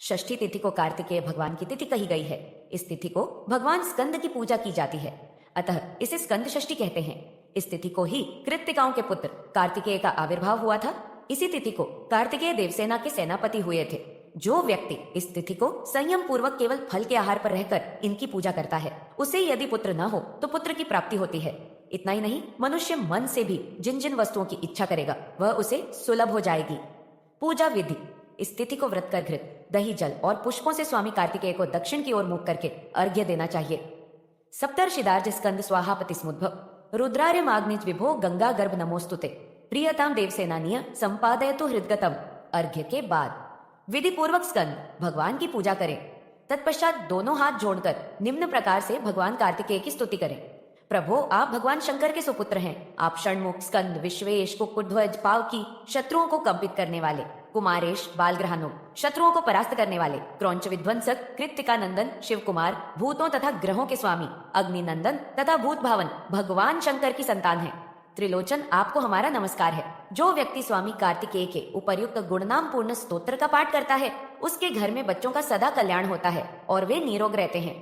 षष्ठी तिथि को कार्तिकेय भगवान की तिथि कही गई है। इस तिथि को भगवान स्कंद की पूजा की जाती है, अतः इसे स्कंद षष्ठी कहते हैं। इस तिथि को ही कृत्तिकाओं के पुत्र कार्तिकेय का आविर्भाव हुआ था। इसी तिथि को कार्तिकेय देवसेना के सेनापति हुए थे। जो व्यक्ति इस तिथि को संयम पूर्वक केवल फल के आहार पर रहकर इनकी पूजा करता है, उसे यदि पुत्र न हो तो पुत्र की प्राप्ति होती है। इतना ही नहीं, मनुष्य मन से भी जिन जिन वस्तुओं की इच्छा करेगा वह उसे सुलभ हो जाएगी। पूजा विधि। इस तिथि को व्रत कर घृत, दही, जल और पुष्पों से स्वामी कार्तिकेय को दक्षिण की ओर मुख करके अर्घ्य देना चाहिए। सप्तर्षिदार्ज स्कंद स्वाहापति स्मुद्भव रुद्रार्यमाग्निज विभो गंगा गर्भ नमोस्तुते प्रियताम देवसेनानीय संपादयतु हृदगतम। अर्घ्य के बाद विधि पूर्वक स्कंद भगवान की पूजा करें। तत्पश्चात दोनों हाथ जोड़कर निम्न प्रकार से भगवान कार्तिकेय की स्तुति करें। प्रभो, आप भगवान शंकर के सुपुत्र हैं। आप षण्मुख, स्कंद, विश्वेश, कुक्कुध्वज, पावकी, शत्रुओं को कंपित करने वाले, कुमारेश, बालग्रहानु, शत्रुओं को परास्त करने वाले, क्रौंच विध्वंसक, कृत्तिका नंदन, शिव कुमार, भूतों तथा ग्रहों के स्वामी, अग्नि नंदन तथा भूत भावन भगवान शंकर की संतान है। त्रिलोचन, आपको हमारा नमस्कार है। जो व्यक्ति स्वामी कार्तिकेय के उपर्युक्त गुणनाम पूर्ण स्तोत्र का पाठ करता है, उसके घर में बच्चों का सदा कल्याण होता है और वे निरोग रहते हैं।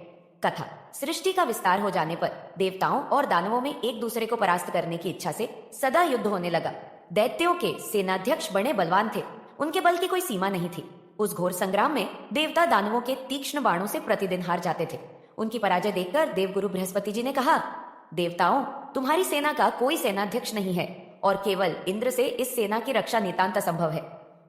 कथा। सृष्टि का विस्तार हो जाने पर देवताओं और दानवों में एक दूसरे को परास्त करने की इच्छा से सदा युद्ध होने लगा। दैत्यों के सेनाध्यक्ष बड़े बलवान थे, उनके बल की कोई सीमा नहीं थी। उस घोर संग्राम में देवता दानवों के तीक्ष्ण बाणों से प्रतिदिन हार जाते थे। उनकी पराजय देखकर देवगुरु बृहस्पति जी ने कहा, देवताओं, तुम्हारी सेना का कोई सेनाध्यक्ष नहीं है और केवल इंद्र से इस सेना की रक्षा नितांत असंभव है।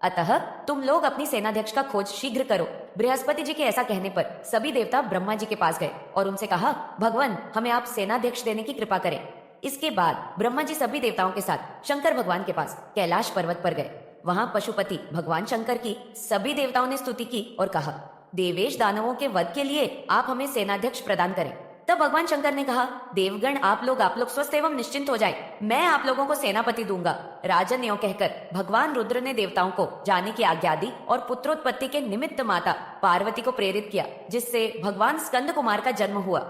अतः तुम लोग अपनी सेनाध्यक्ष का खोज शीघ्र करो। बृहस्पति जी के ऐसा कहने पर सभी देवता ब्रह्मा जी के पास गए और उनसे कहा, भगवान, हमें आप सेनाध्यक्ष देने की कृपा करें। इसके बाद ब्रह्मा जी सभी देवताओं के साथ शंकर भगवान के पास कैलाश पर्वत पर गए। वहां पशुपति भगवान शंकर की सभी देवताओं ने स्तुति की और कहा, देवेश, दानवों के वध के लिए आप हमें सेनाध्यक्ष प्रदान करें। तब भगवान शंकर ने कहा, देवगण, आप लोग स्वस्थ एवं निश्चिंत हो जाए, मैं आप लोगों को सेनापति दूंगा। राजन यों कहकर भगवान रुद्र ने देवताओं को जाने की आज्ञा दी और पुत्रोत्पत्ति के निमित्त माता पार्वती को प्रेरित किया, जिससे भगवान स्कंद कुमार का जन्म हुआ।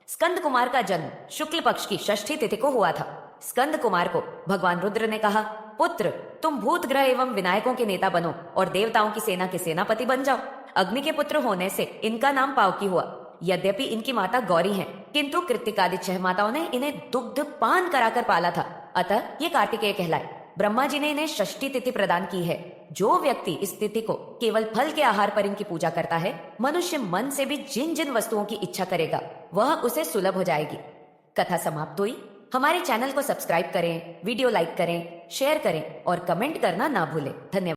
स्कंद कुमार का जन्म शुक्ल पक्ष की षष्ठी तिथि को हुआ था। स्कंद कुमार को भगवान रुद्र ने कहा, पुत्र, तुम भूत ग्रह एवं विनायकों के नेता बनो और देवताओं की सेना के सेनापति बन जाओ। अग्नि के पुत्र होने से इनका नाम पावकी हुआ। यद्यपि इनकी माता गौरी हैं, किंतु कृत्तिकादि 6 माताओं ने इन्हें दुग्ध पान कराकर पाला था, अतः ये कार्तिकेय कहलाए। ब्रह्मा जी ने इन्हें षष्ठी तिथि प्रदान की है। जो व्यक्ति इस तिथि को केवल फल के आहार पर इनकी पूजा करता है, मनुष्य मन से भी जिन जिन वस्तुओं की इच्छा करेगा वह उसे सुलभ हो जाएगी। कथा समाप्त हुई। हमारे चैनल को सब्सक्राइब करें, वीडियो लाइक करें, शेयर करें और कमेंट करना ना भूलें। धन्यवाद।